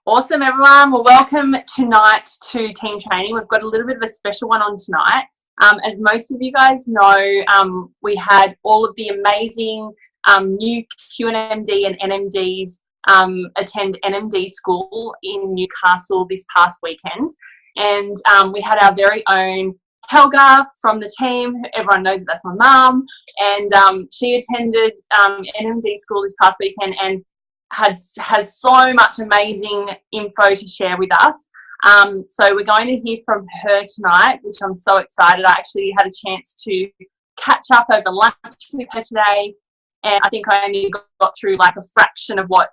Awesome, everyone. Well, welcome tonight to Team Training. We've got a little bit of a special one on tonight. As most of you guys know, we had all of the amazing new QNMD and NMDs attend NMD school in Newcastle this past weekend. And we had our very own Helga from the team. Everyone knows that that's my mum. And she attended NMD school this past weekend and has so much amazing info to share with us. So we're going to hear from her tonight, which I'm so excited. I actually had a chance to catch up over lunch with her today, and I think I only got through like a fraction of what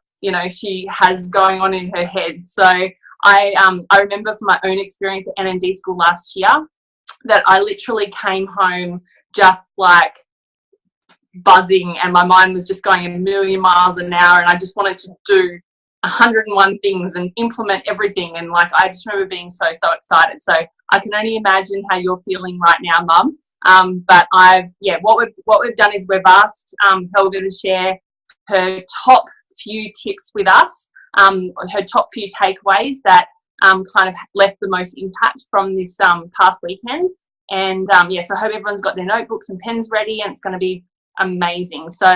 she has going on in her head. So I remember from my own experience at NMD school last year that I literally came home just like buzzing, and my mind was just going a million miles an hour, and I just wanted to do 101 things and implement everything, and like I just remember being so excited. So I can only imagine how you're feeling right now, Mum. But what we've done is we've asked Helga to share her top few tips with us, her top few takeaways that kind of left the most impact from this past weekend. And so I hope everyone's got their notebooks and pens ready, and it's going to be amazing. So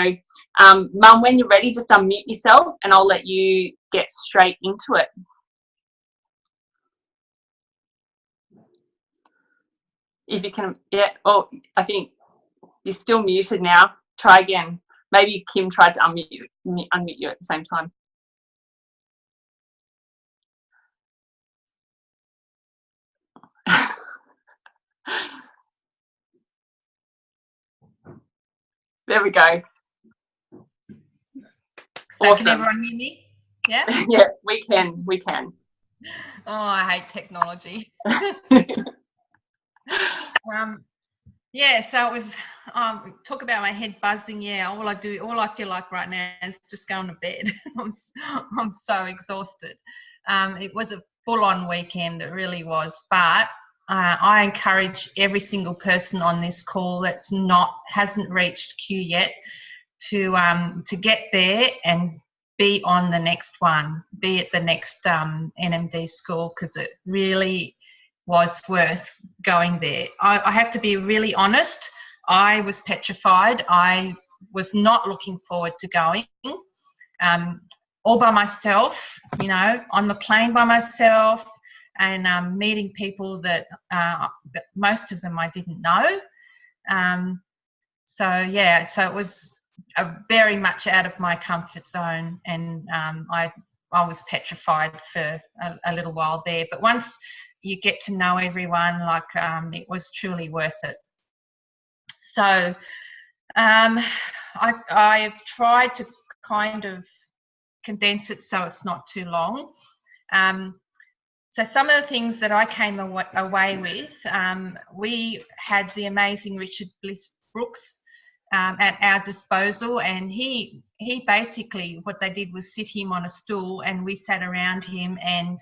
Mum, when you're ready, just unmute yourself and I'll let you get straight into it. If you can, I think you're still muted now. Try again. Maybe Kim tried to unmute you at the same time. There we go. So awesome. Can everyone hear me? Yeah? Yeah, we can. Oh, I hate technology. So it was, talk about my head buzzing. Yeah, all I feel like right now is just going to bed. I'm so exhausted. It was a full-on weekend, it really was. But I encourage every single person on this call that's hasn't reached Q yet to get there and be on the next one, be at the next NMD school, because it really was worth going there. I have to be really honest. I was petrified. I was not looking forward to going. All by myself, on the plane by myself, and meeting people that most of them I didn't know. So it was very much out of my comfort zone, and I was petrified for a little while there. But once you get to know everyone, it was truly worth it. So I've tried to kind of condense it so it's not too long. So some of the things that I came away with, we had the amazing Richard Bliss Brooks at our disposal, and he basically, what they did was sit him on a stool, and we sat around him, and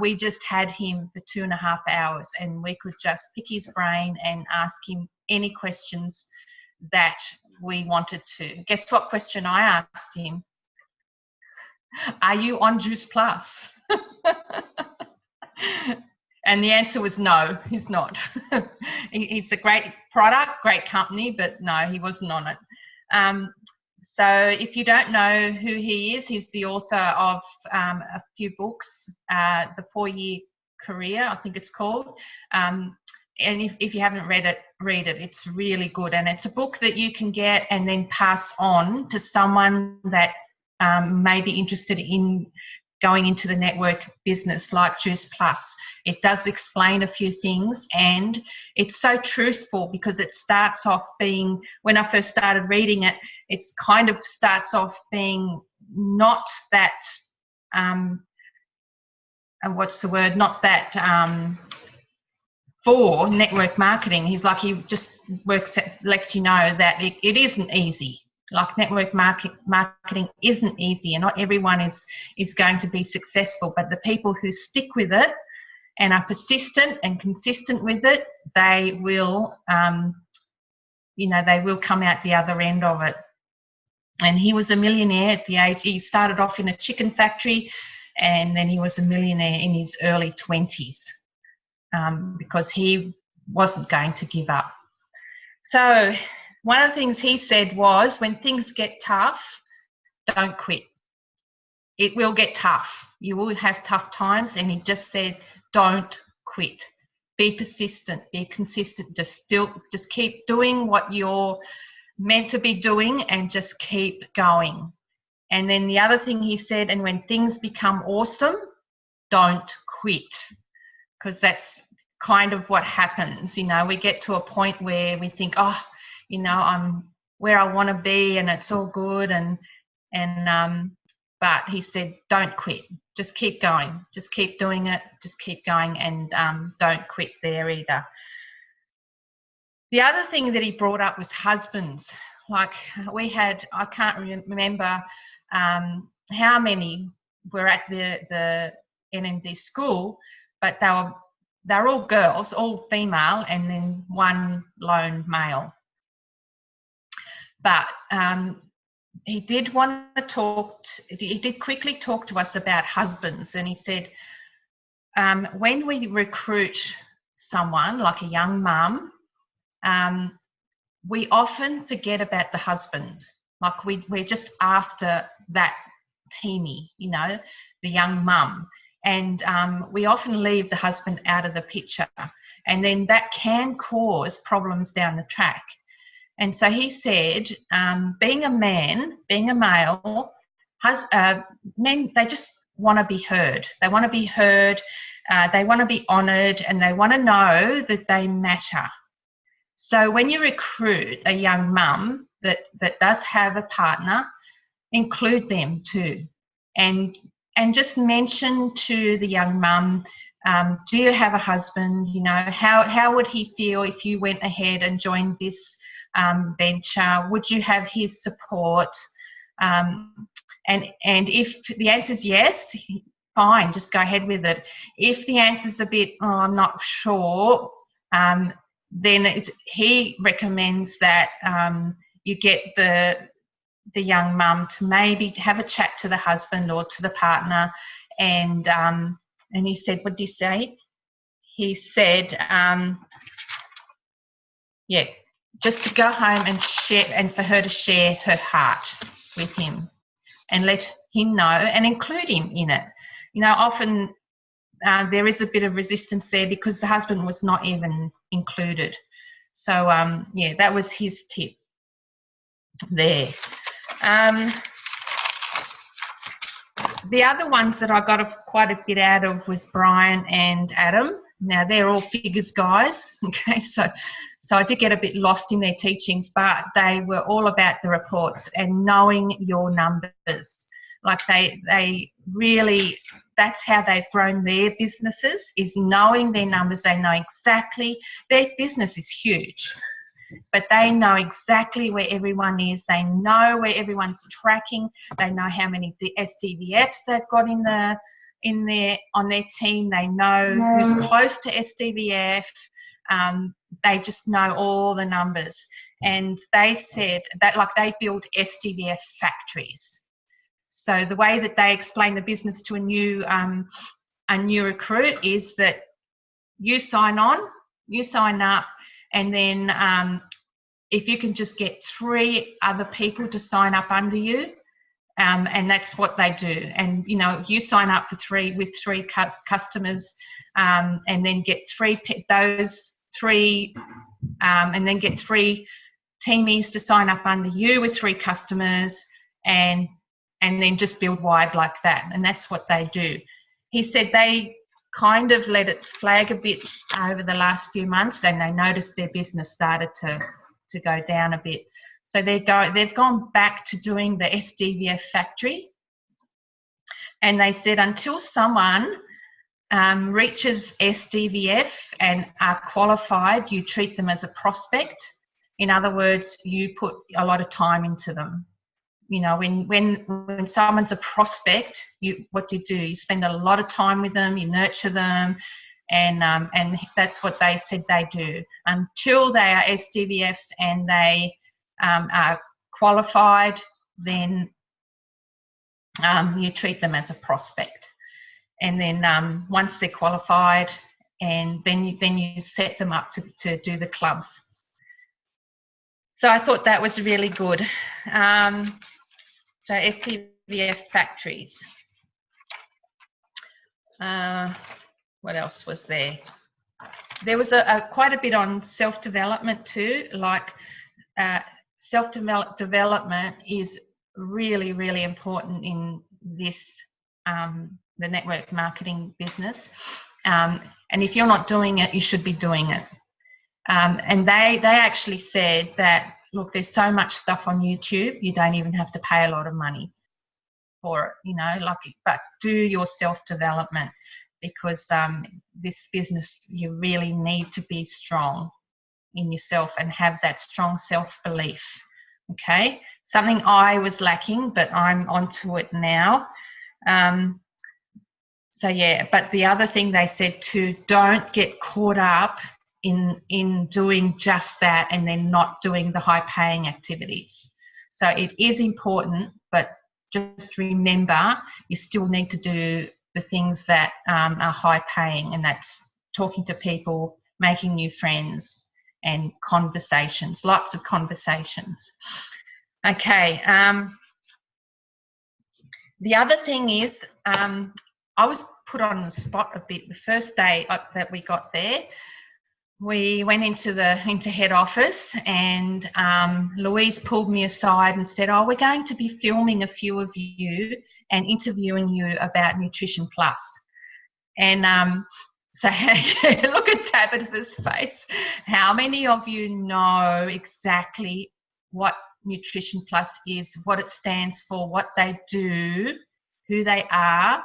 we just had him for 2.5 hours, and we could just pick his brain and ask him any questions that we wanted to. Guess what question I asked him? Are you on Juice Plus? And the answer was no, he's not. It's a great product, great company, but no, he wasn't on it. So if you don't know who he is, he's the author of a few books, The 4-Year Career, I think it's called. And if you haven't read it, read it. It's really good. And it's a book that you can get and then pass on to someone that may be interested in going into the network business like Juice Plus. It does explain a few things, and it's so truthful, because it starts off being, when I first started reading it, it's kind of starts off being not that, for network marketing. He just lets you know that it isn't easy. Like, network marketing isn't easy, and not everyone is going to be successful, but the people who stick with it and are persistent and consistent with it, they will, they will come out the other end of it. And he was a millionaire at the age, he started off in a chicken factory and then he was a millionaire in his early 20s because he wasn't going to give up. So one of the things he said was, when things get tough, don't quit. It will get tough. You will have tough times, and he just said, don't quit. Be persistent, be consistent, just keep doing what you're meant to be doing and just keep going. And then the other thing he said, and when things become awesome, don't quit, because that's kind of what happens. You know, we get to a point where we think, oh, you know, I'm where I want to be and it's all good, but he said, don't quit, just keep going, just keep doing it, just keep going, and don't quit there either. The other thing that he brought up was husbands. Like, we had, I can't remember how many were at the NMD school, but they're all girls, all female, and then one lone male. But he did quickly talk to us about husbands, and he said, when we recruit someone like a young mum, we often forget about the husband. Like, we're just after that teamie, you know, the young mum. And we often leave the husband out of the picture. And then that can cause problems down the track. And so he said, being a man, being a male, men, they just want to be heard. They want to be heard, they want to be honoured, and they want to know that they matter. So when you recruit a young mum that does have a partner, include them too. And just mention to the young mum, do you have a husband? You know, how would he feel if you went ahead and joined this venture? Would you have his support? And if the answer is yes, fine, just go ahead with it. If the answer is a bit, oh, I'm not sure, then he recommends that you get the young mum to maybe have a chat to the husband or to the partner, and he said, what did he say? He said, yeah, just to go home and share, and for her to share her heart with him and let him know and include him in it. You know, often there is a bit of resistance there because the husband was not even included. So, yeah, that was his tip there. The other ones that I got quite a bit out of was Brian and Adam. Now, they're all figures guys, okay, so I did get a bit lost in their teachings, but they were all about the reports and knowing your numbers. Like, they really, that's how they've grown their businesses, is knowing their numbers. They know exactly, their business is huge, but they know exactly where everyone is. They know where everyone's tracking. They know how many SDVFs they've got on their team. They know who's close to SDVF. They just know all the numbers. And they said that, like, they build SDVF factories. So the way that they explain the business to a new recruit is that you sign on, you sign up, and then if you can just get 3 other people to sign up under you, and that's what they do. And, you know, you sign up for 3 customers, and then get 3 and then get 3 teamies to sign up under you with 3 customers, and then just build wide like that. And that's what they do. He said they kind of let it flag a bit over the last few months, and they noticed their business started to go down a bit. So they've gone back to doing the SDVF factory. And they said, until someone reaches SDVF and are qualified, you treat them as a prospect. In other words, you put a lot of time into them. You know, when someone's a prospect, what do? You spend a lot of time with them, you nurture them, and that's what they said they do. Until they are SDVFs and they are qualified, then you treat them as a prospect. and then once they're qualified, and then you set them up to do the clubs. So I thought that was really good. So SPVF factories. What else was there? There was quite a bit on self-development too. Like self-development is really, really important in this the network marketing business. And if you're not doing it, you should be doing it. And they actually said that, look, there's so much stuff on YouTube, you don't even have to pay a lot of money for it, you know, like, but do your self-development, because this business, you really need to be strong in yourself and have that strong self-belief. Okay, something I was lacking, but I'm onto it now. So yeah, but the other thing they said too, don't get caught up in doing just that and then not doing the high paying activities. So it is important, but just remember you still need to do the things that are high paying, and that's talking to people, making new friends, and conversations, lots of conversations. Okay, the other thing is, I was put on the spot a bit. The first day that we got there, we went into head office, and Louise pulled me aside and said, oh, we're going to be filming a few of you and interviewing you about Nutrition Plus. And so look at Tabitha's face. How many of you know exactly what Nutrition Plus is, what it stands for, what they do, who they are,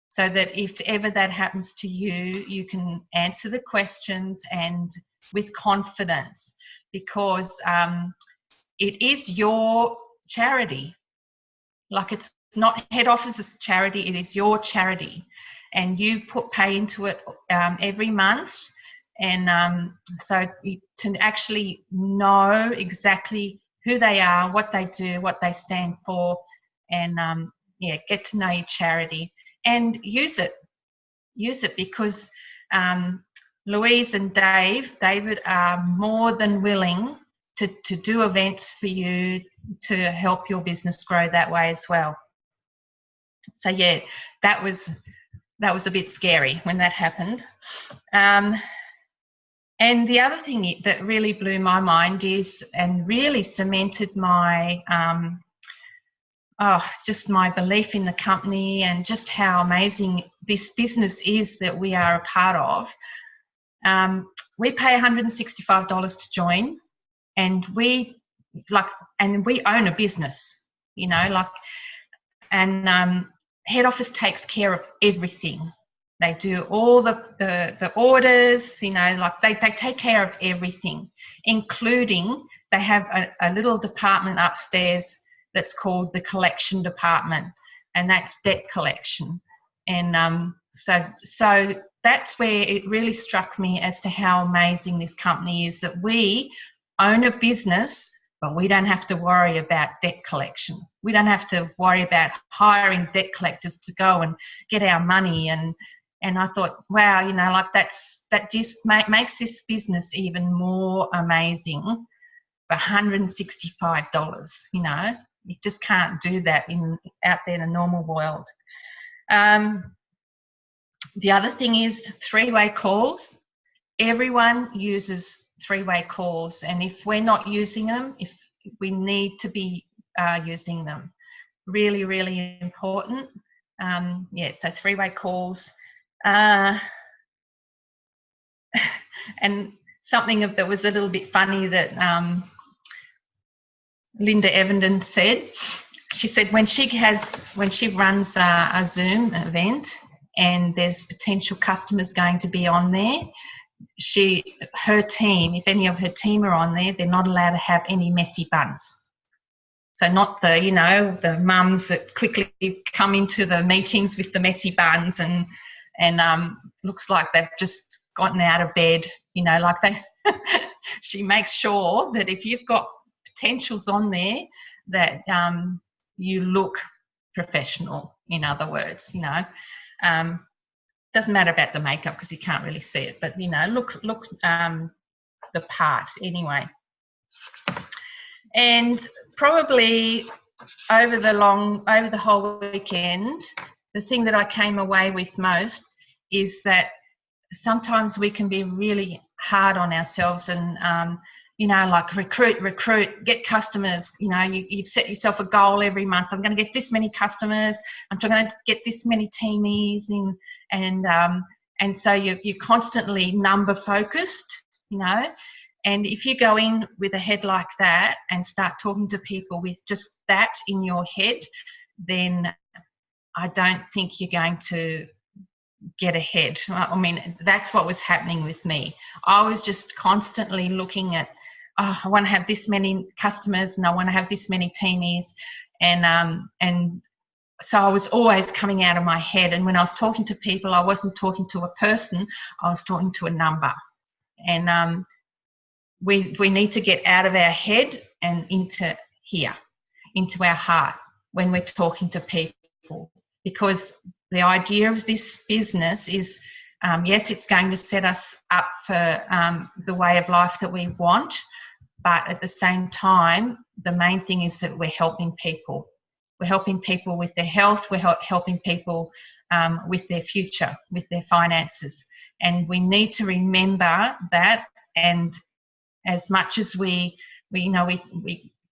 so that if ever that happens to you, you can answer the questions and with confidence, because it is your charity. Like, it's not head office's charity, it is your charity, and you pay into it every month. And so to actually know exactly who they are, what they do, what they stand for, and yeah, get to know your charity and use it because Louise and David are more than willing to do events for you to help your business grow that way as well. So yeah, that was a bit scary when that happened. And the other thing that really blew my mind is, and really cemented my just my belief in the company and just how amazing this business is that we are a part of. We pay $165 to join, and we own a business, you know, like, and head office takes care of everything. They do all the orders, you know, like they take care of everything, including they have a little department upstairs that's called the collection department, and that's debt collection. And so that's where it really struck me as to how amazing this company is, that we own a business, but we don't have to worry about debt collection. We don't have to worry about hiring debt collectors to go and get our money. And I thought, wow, you know, like that just makes this business even more amazing. For $165, you know, you just can't do that out there in the normal world. The other thing is three-way calls. Everyone uses three-way calls, and if we're not using them, if we need to be using them, really, really important. Yeah, so three-way calls. And something that was a little bit funny that Linda Evenden said. She said when she runs a Zoom event and there's potential customers going to be on there, her team, if any of her team are on there, they're not allowed to have any messy buns. So not the, you know, the mums that quickly come into the meetings with the messy buns and looks like they've just gotten out of bed, you know, like they. She makes sure that if you've got potentials on there, that you look professional, in other words, you know. Doesn't matter about the makeup because you can't really see it, but you know, look the part anyway. And probably over the whole weekend, the thing that I came away with most is that sometimes we can be really hard on ourselves and you know, like recruit, get customers. You know, you've set yourself a goal every month. I'm going to get this many customers. I'm going to get this many teamies in, and so you're constantly number focused. You know, and if you go in with a head like that and start talking to people with just that in your head, then I don't think you're going to get ahead. I mean, that's what was happening with me. I was just constantly looking at, oh, I want to have this many customers and I want to have this many teamies, and so I was always coming out of my head. And when I was talking to people, I wasn't talking to a person, I was talking to a number. And we need to get out of our head and into here, into our heart when we're talking to people, because the idea of this business is, yes, it's going to set us up for the way of life that we want, but at the same time, the main thing is that we're helping people. We're helping people with their health, we're helping people with their future, with their finances. And we need to remember that, and as much as we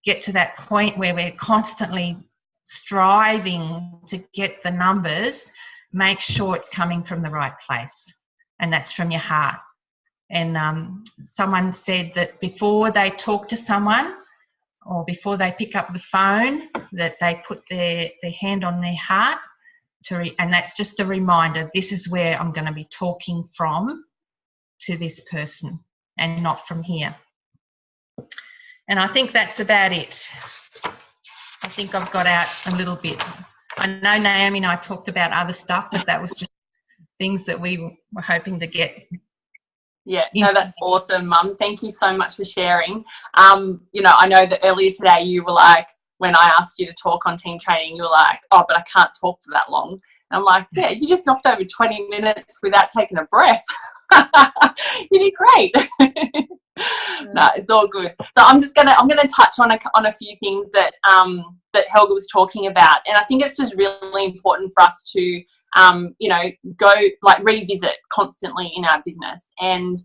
get to that point where we're constantly striving to get the numbers, make sure it's coming from the right place, and that's from your heart. And someone said that before they talk to someone or before they pick up the phone, that they put their hand on their heart and that's just a reminder, this is where I'm going to be talking from to this person and not from here. And I think that's about it. I think I've got out a little bit. I know Naomi and I talked about other stuff, but that was just things that we were hoping to get. Yeah, no, that's awesome, Mum. Thank you so much for sharing. You know, I know that earlier today you were like, when I asked you to talk on team training, you were like, oh, but I can't talk for that long. And I'm like, yeah, you just knocked over 20 minutes without taking a breath. You did great. No, it's all good. So I'm gonna touch on a few things that that Helga was talking about, and I think it's just really important for us to you know, go like revisit constantly in our business. And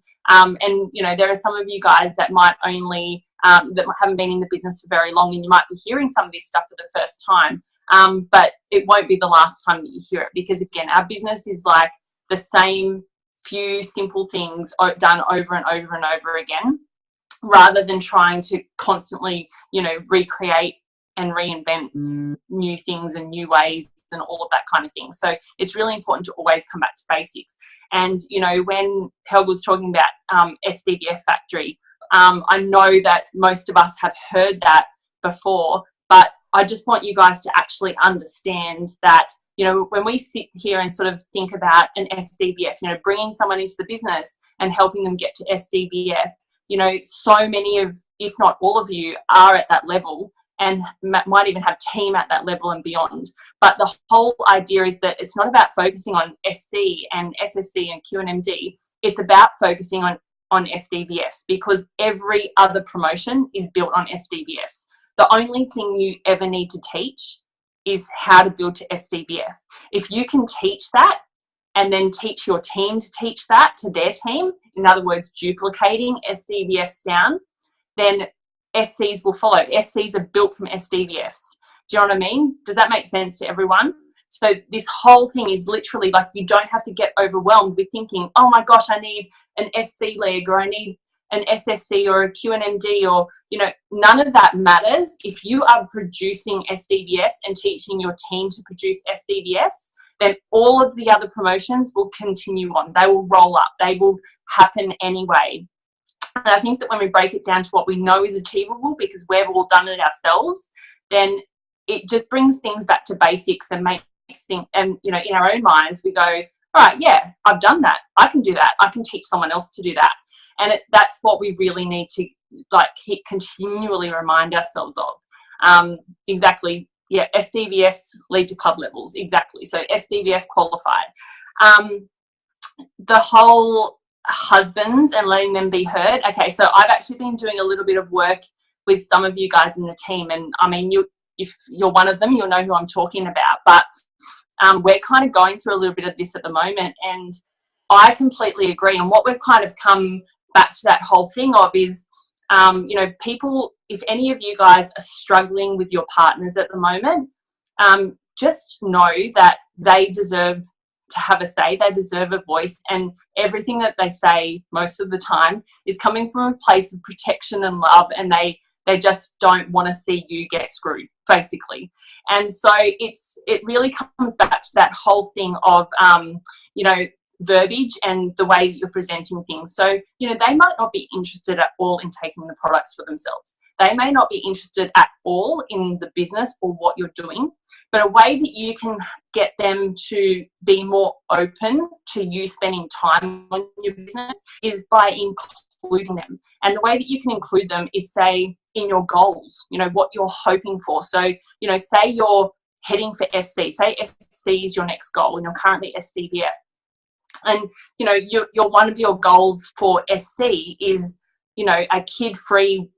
you know, there are some of you guys that might only that haven't been in the business for very long, and you might be hearing some of this stuff for the first time, but it won't be the last time that you hear it, because again, our business is like the same few simple things done over and over and over again, rather than trying to constantly, you know, recreate and reinvent new things and new ways and all of that kind of thing. So it's really important to always come back to basics. And, you know, when Helga was talking about SDBF Factory, I know that most of us have heard that before, but I just want you guys to actually understand that, you know, when we sit here and sort of think about an SDBF, you know, bringing someone into the business and helping them get to SDBF, you know, so many of, if not all of you, are at that level and might even have team at that level and beyond. But the whole idea is that it's not about focusing on SC and SSC and QNMD. It's about focusing on SDBFs, because every other promotion is built on SDBFs. The only thing you ever need to teach is how to build to SDBF. If you can teach that and then teach your team to teach that to their team, in other words, duplicating SDBFs down, then SCs will follow. SCs are built from SDBFs. Do you know what I mean? Does that make sense to everyone? So this whole thing is literally like, you don't have to get overwhelmed with thinking, oh my gosh, I need an SC leg, or I need an SSC or a QNMD, or, you know, none of that matters. If you are producing SDBFs and teaching your team to produce SDBFs, then all of the other promotions will continue on. They will roll up. They will happen anyway. And I think that when we break it down to what we know is achievable, because we've all done it ourselves, then it just brings things back to basics and makes things, and, you know, in our own minds, we go, all right, yeah, I've done that. I can do that. I can teach someone else to do that. And that's what we really need to like keep continually remind ourselves of. Exactly. yeah, SDVFs lead to club levels, exactly. So SDVF qualified. The whole husbands and letting them be heard. Okay, so I've actually been doing a little bit of work with some of you guys in the team, and I mean, if you're one of them, you'll know who I'm talking about. But we're kind of going through a little bit of this at the moment, and I completely agree. And what we've kind of come back to that whole thing of is, you know, people, if any of you guys are struggling with your partners at the moment, just know that they deserve to have a say, they deserve a voice, and everything that they say most of the time is coming from a place of protection and love, and they just don't want to see you get screwed, basically. And so it really comes back to that whole thing of, you know, verbiage and the way that you're presenting things. So, you know, they might not be interested at all in taking the products for themselves. They may not be interested at all in the business or what you're doing, but a way that you can get them to be more open to you spending time on your business is by including them. And the way that you can include them is, say, in your goals, you know, what you're hoping for. So, you know, say you're heading for SC, say SC is your next goal and you're currently SCVF. And, you know, you're one of your goals for SC is, you know, a kid-free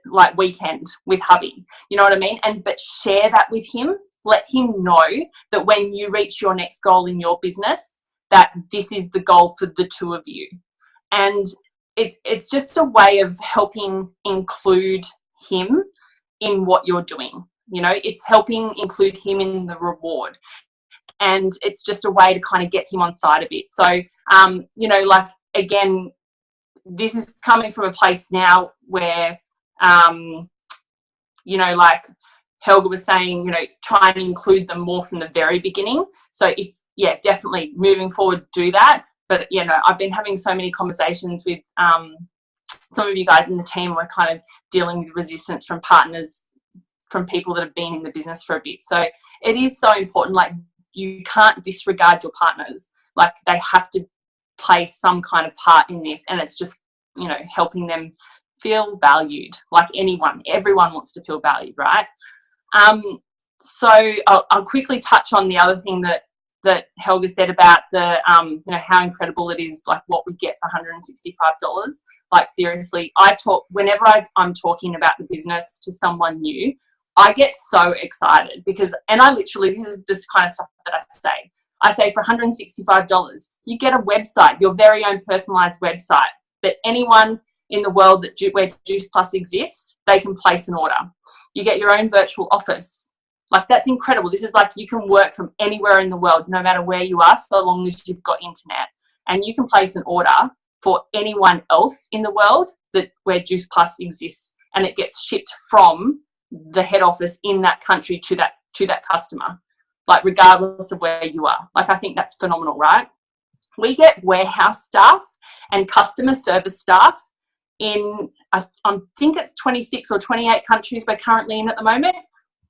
like weekend with hubby, you know what I mean? And but share that with him. Let him know that when you reach your next goal in your business, that this is the goal for the two of you. And it's just a way of helping include him in what you're doing. You know, it's helping include him in the reward. And it's just a way to kind of get him on side a bit. So, you know, like, again, this is coming from a place now where, you know, like Helga was saying, you know, try and include them more from the very beginning. So if, yeah, definitely moving forward, do that. But, you know, I've been having so many conversations with some of you guys in the team. We're kind of dealing with resistance from partners, from people that have been in the business for a bit. So it is so important. Like, you can't disregard your partners. Like, they have to play some kind of part in this, and it's just, you know, helping them feel valued. Like everyone wants to feel valued, right? So I'll quickly touch on the other thing that Helga said about the, you know, how incredible it is, like what we get for $165. Like, seriously, whenever I'm talking about the business to someone new, I get so excited because, and I literally, this is this kind of stuff that I say for $165, you get a website, your very own personalized website that anyone in the world where Juice Plus exists, they can place an order. You get your own virtual office. Like, that's incredible. This is like, you can work from anywhere in the world, no matter where you are, so long as you've got internet. And you can place an order for anyone else in the world where Juice Plus exists, and it gets shipped from the head office in that country to that customer, like, regardless of where you are. Like, I think that's phenomenal, right? We get warehouse staff and customer service staff in, I think it's 26 or 28 countries we're currently in at the moment.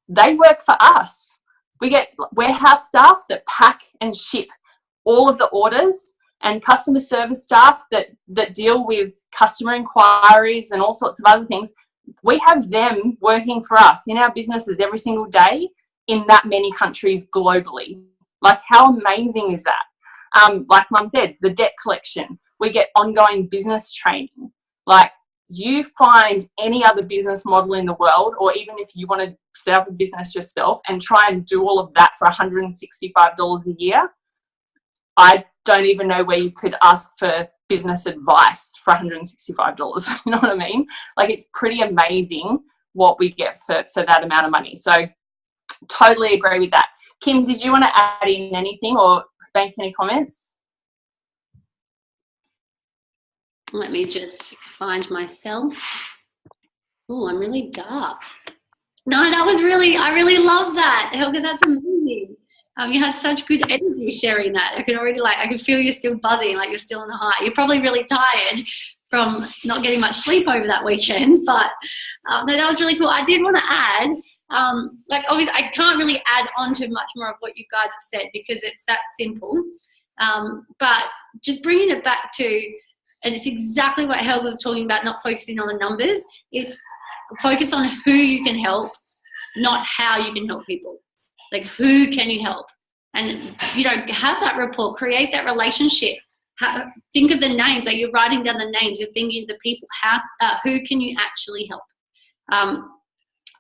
They work for us. We get warehouse staff that pack and ship all of the orders, and customer service staff that deal with customer inquiries and all sorts of other things. We have them working for us in our businesses every single day in that many countries globally. Like, how amazing is that? Like Mum said, the debt collection, we get ongoing business training. Like, you find any other business model in the world, or even if you want to set up a business yourself and try and do all of that for $165 a year, I don't even know where you could ask for business advice for $165. You know what I mean? Like, it's pretty amazing what we get for that amount of money. So totally agree with that. Kim, did you want to add in anything or make any comments? Let me just find myself. Oh, I'm really dark. No, that was I really love that. Helga, that's amazing. You had such good energy sharing that. I can feel you're still buzzing, like you're still on a high. You're probably really tired from not getting much sleep over that weekend, but no, that was really cool. I did want to add, like, obviously I can't really add on to much more of what you guys have said because it's that simple, but just bringing it back to, and it's exactly what Helga was talking about, not focusing on the numbers. It's focus on who you can help, not how you can help people. Like, who can you help? And, you know, have that rapport, create that relationship. Think of the names, like you're writing down the names, you're thinking of the people, who can you actually help?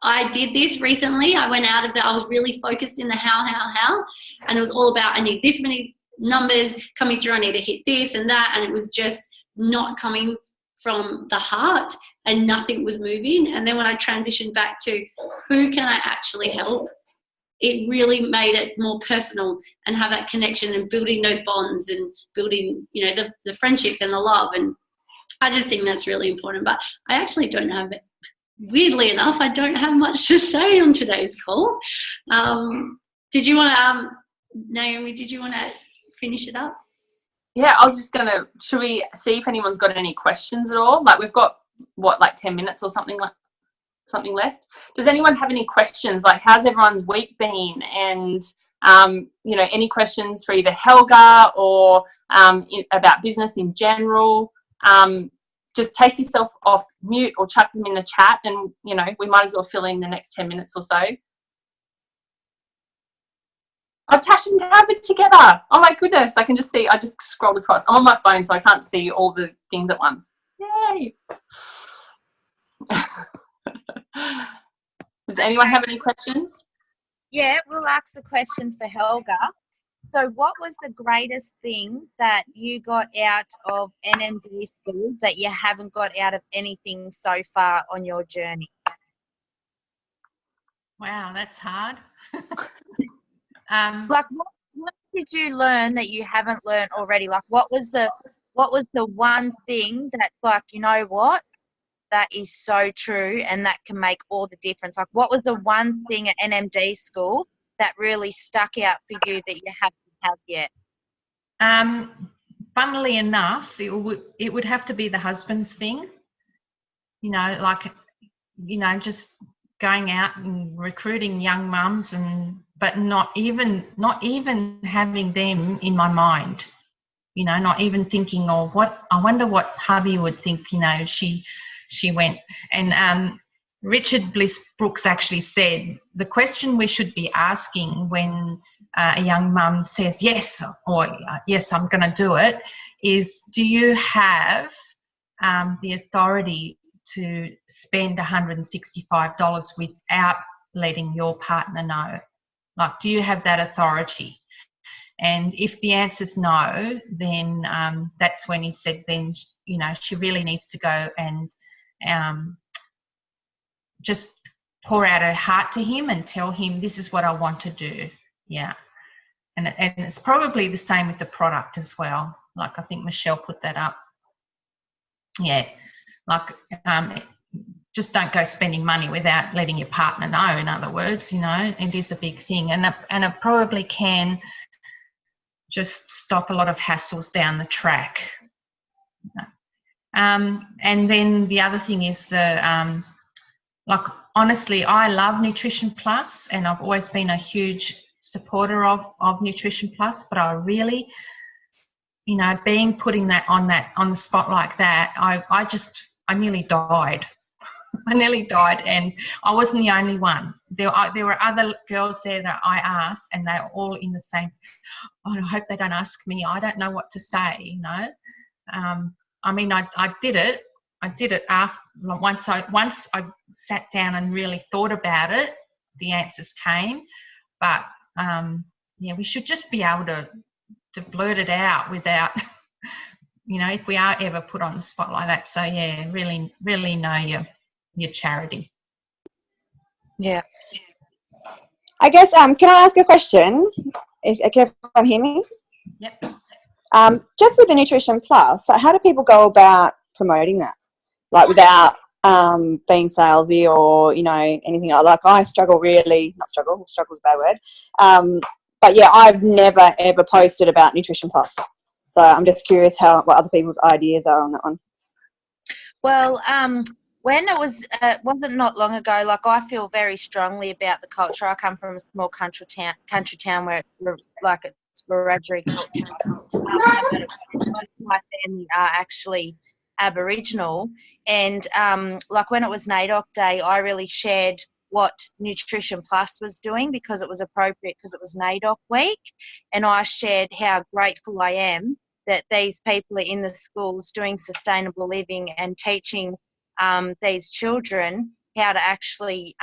I did this recently. I went out of I was really focused in the how, and it was all about, I need this many numbers coming through, I need to hit this and that, and it was just not coming from the heart, and nothing was moving. And then when I transitioned back to who can I actually help, it really made it more personal, and have that connection and building those bonds and building, you know, the friendships and the love. And I just think that's really important. But I actually don't have, weirdly enough, I don't have much to say on today's call. Did you want to, Naomi, did you want to finish it up? Yeah, I was just going to, should we see if anyone's got any questions at all? Like, we've got, what, like 10 minutes or something left. Does anyone have any questions? Like, how's everyone's week been? And, you know, any questions for either Helga or about business in general? Just take yourself off mute or chuck them in the chat, and, you know, we might as well fill in the next 10 minutes or so. Oh, Tash and Tab are together. Oh my goodness, I can just see, I just scrolled across. I'm on my phone, so I can't see all the things at once. Yay. Does anyone have any questions? Yeah, we'll ask the question for Helga. So what was the greatest thing that you got out of NMD school that you haven't got out of anything so far on your journey? Wow, that's hard. Like, what did you learn that you haven't learned already? Like, what was the one thing that's like, you know what, that is so true and that can make all the difference? Like, what was the one thing at NMD school that really stuck out for you that you haven't had yet? Funnily enough, it would have to be the husband's thing. You know, like, you know, just going out and recruiting young mums, but not even having them in my mind. You know, not even thinking, oh, I wonder what hubby would think. You know, she went. And Richard Bliss Brooks actually said the question we should be asking when a young mum says yes, or yes, I'm going to do it, is, do you have the authority to spend $165 without letting your partner know? Like, do you have that authority? And if the answer's no, then that's when he said, then, you know, she really needs to go and just pour out her heart to him and tell him, this is what I want to do. Yeah. And it's probably the same with the product as well. Like, I think Michelle put that up. Yeah. Like, just don't go spending money without letting your partner know, in other words. You know, it is a big thing. And it probably can just stop a lot of hassles down the track. And then the other thing is like, honestly, I love Nutrition Plus, and I've always been a huge supporter of Nutrition Plus, but I really, you know, being putting that on the spot like that, I nearly died. I nearly died, and I wasn't the only one. There were other girls there that I asked, and they were all in the same, oh, I hope they don't ask me. I don't know what to say, you know. I mean, I did it. I did it after, once I sat down and really thought about it, the answers came. But yeah, we should just be able to blurt it out without, you know, if we are ever put on the spot like that. So yeah, really, really know your charity. Yeah. I guess, can I ask a question? Can everyone hear me? Yep. Just with the Nutrition Plus, how do people go about promoting that? Like, without being salesy or, you know, anything like I struggle really, not struggle, struggle's a bad word. But yeah, I've never ever posted about Nutrition Plus. So I'm just curious what other people's ideas are on that one. Well, when it wasn't not long ago, like, I feel very strongly about the culture. I come from a small country town where it's Wiradjuri culture. Most of my family are actually Aboriginal, and like, when it was NAIDOC Day, I really shared what Nutrition Plus was doing because it was appropriate, because it was NAIDOC week, and I shared how grateful I am that these people are in the schools doing sustainable living and teaching these children how to actually,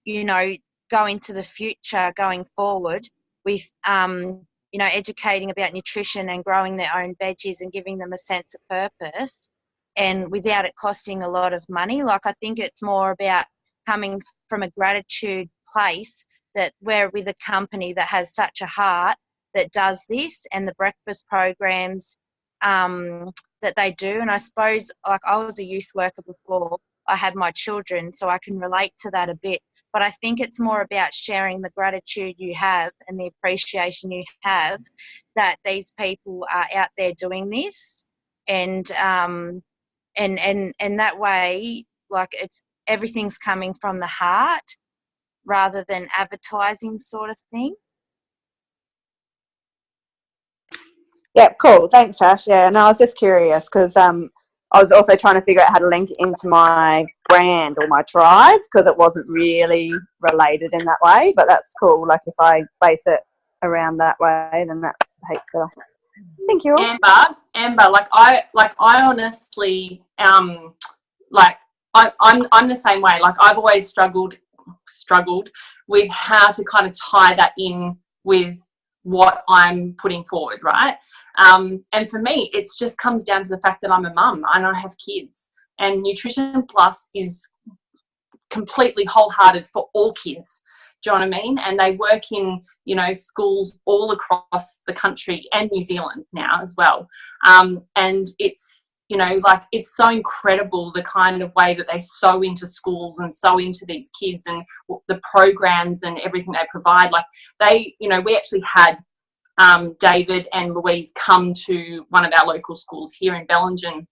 you know, go into the future going forward with, you know, educating about nutrition and growing their own veggies and giving them a sense of purpose, and without it costing a lot of money. Like, I think it's more about coming from a gratitude place that we're with a company that has such a heart that does this, and the breakfast programs that they do. And I suppose, like, I was a youth worker before I had my children, so I can relate to that a bit. But I think it's more about sharing the gratitude you have and the appreciation you have that these people are out there doing this, and that way, like, it's everything's coming from the heart rather than advertising sort of thing. Yeah, cool. Thanks, Tash. Yeah, no, I was just curious because I was also trying to figure out how to link it into my brand or my tribe because it wasn't really related in that way. But that's cool. Like, if I base it around that way, then that's heaps better. Thank you. Amber, like I honestly, like I'm the same way. Like, I've always struggled with how to kind of tie that in with what I'm putting forward, right? And for me, it just comes down to the fact that I'm a mum and I have kids, and Nutrition Plus is completely wholehearted for all kids. Do you know what I mean? And they work in, you know, schools all across the country and New Zealand now as well. And it's, you know, like, it's so incredible the kind of way that they sew into schools and sew into these kids and the programs and everything they provide. Like, they, you know, we actually had David and Louise come to one of our local schools here in Bellingen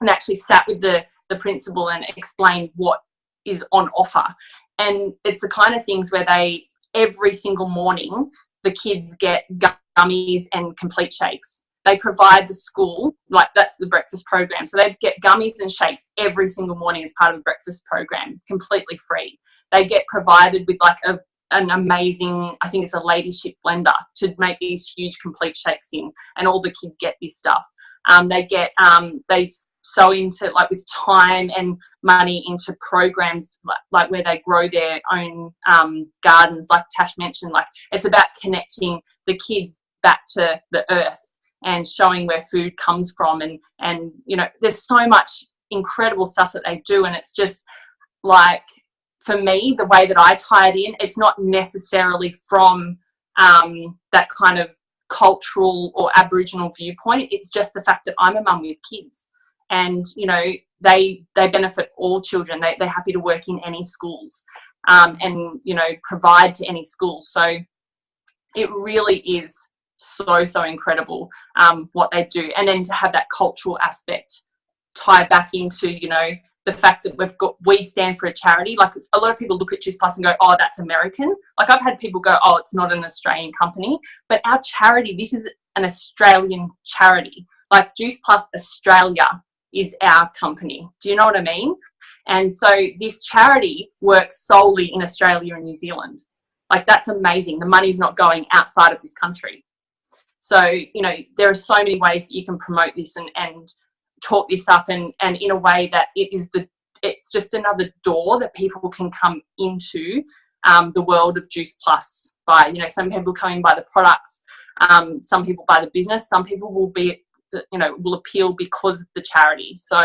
and actually sat with the principal and explained what is on offer. And it's the kind of things where they, every single morning, the kids get gummies and complete shakes. They provide the school, like, that's the breakfast program. So they get gummies and shakes every single morning as part of the breakfast program, completely free. They get provided with, like, an amazing, I think it's a ladyship blender to make these huge complete shakes in, and all the kids get this stuff. They get, they sow into, like, with time and money into programs like where they grow their own gardens, like Tash mentioned. Like, it's about connecting the kids back to the earth and showing where food comes from, and you know, there's so much incredible stuff that they do. And it's just, like, for me, the way that I tie it in, it's not necessarily from that kind of cultural or Aboriginal viewpoint. It's just the fact that I'm a mum with kids, and you know, they benefit all children. They're happy to work in any schools, and you know, provide to any schools. So it really is so incredible what they do. And then to have that cultural aspect tie back into, you know, the fact that we stand for a charity. Like, a lot of people look at Juice Plus and go, oh, that's American. Like, I've had people go, oh, it's not an Australian company. But our charity, this is an Australian charity. Like, Juice Plus Australia is our company. Do you know what I mean? And so this charity works solely in Australia and New Zealand. Like, that's amazing. The money's not going outside of this country. So, you know, there are so many ways that you can promote this and talk this up, and in a way that it's just another door that people can come into the world of Juice Plus by, you know, some people coming by the products, some people by the business, some people will be, you know, will appeal because of the charity. So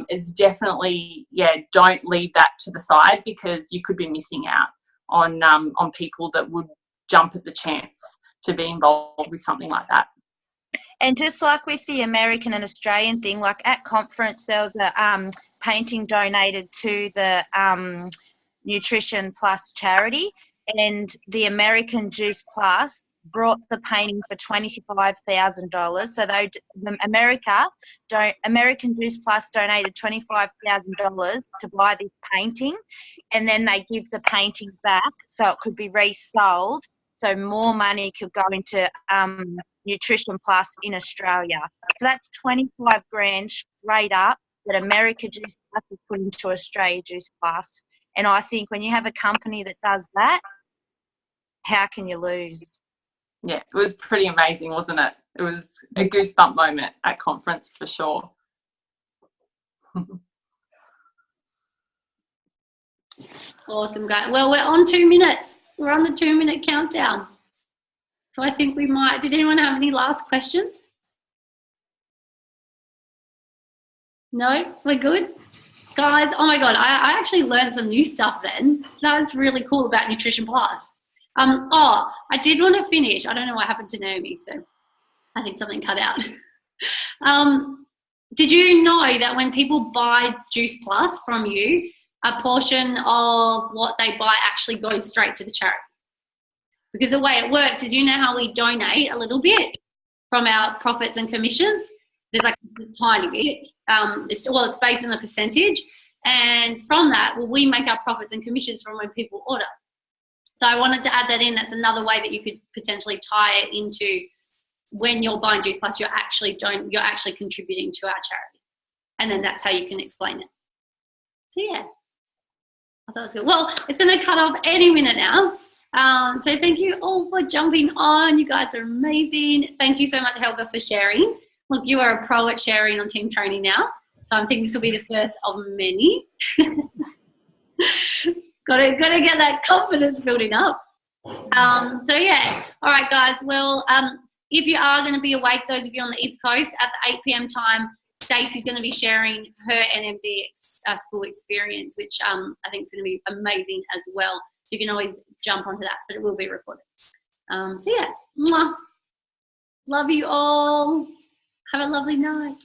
it's definitely, yeah, don't leave that to the side, because you could be missing out on people that would jump at the chance to be involved with something like that. And just like with the American and Australian thing, like at conference, there was a painting donated to the Nutrition Plus charity, and the American Juice Plus brought the painting for $25,000. So American Juice Plus donated $25,000 to buy this painting, and then they give the painting back so it could be resold, so more money could go into Nutrition Plus in Australia. So that's $25,000 straight up that America Juice Plus has put into Australia Juice Plus. And I think when you have a company that does that, how can you lose? Yeah, it was pretty amazing, wasn't it? It was a goosebump moment at conference for sure. Awesome, guys. Well, we're on 2 minutes. We're on the 2-minute countdown. So I think we might, did anyone have any last questions? No? We're good? Guys, oh my God, I actually learned some new stuff then. That was really cool about Nutrition Plus. Oh, I did want to finish. I don't know what happened to Naomi, so I think something cut out. Did you know that when people buy Juice Plus from you, a portion of what they buy actually goes straight to the charity? Because the way it works is, you know how we donate a little bit from our profits and commissions? There's like a tiny bit. It's based on a percentage. And from that, well, we make our profits and commissions from when people order. So I wanted to add that in. That's another way that you could potentially tie it into when you're buying Juice Plus, you're actually contributing to our charity. And then that's how you can explain it. So yeah, I thought it was good. Well, it's going to cut off any minute now. So thank you all for jumping on. You guys are amazing. Thank you so much, Helga, for sharing. Look, you are a pro at sharing on team training now. So I'm thinking this will be the first of many. Gotta get that confidence building up. So yeah, all right, guys. Well, if you are going to be awake, those of you on the East Coast, at the 8 p.m. time, Stacey's going to be sharing her NMD school experience, which I think is going to be amazing as well. So you can always jump onto that, but it will be recorded. So yeah, mwah. Love you all. Have a lovely night.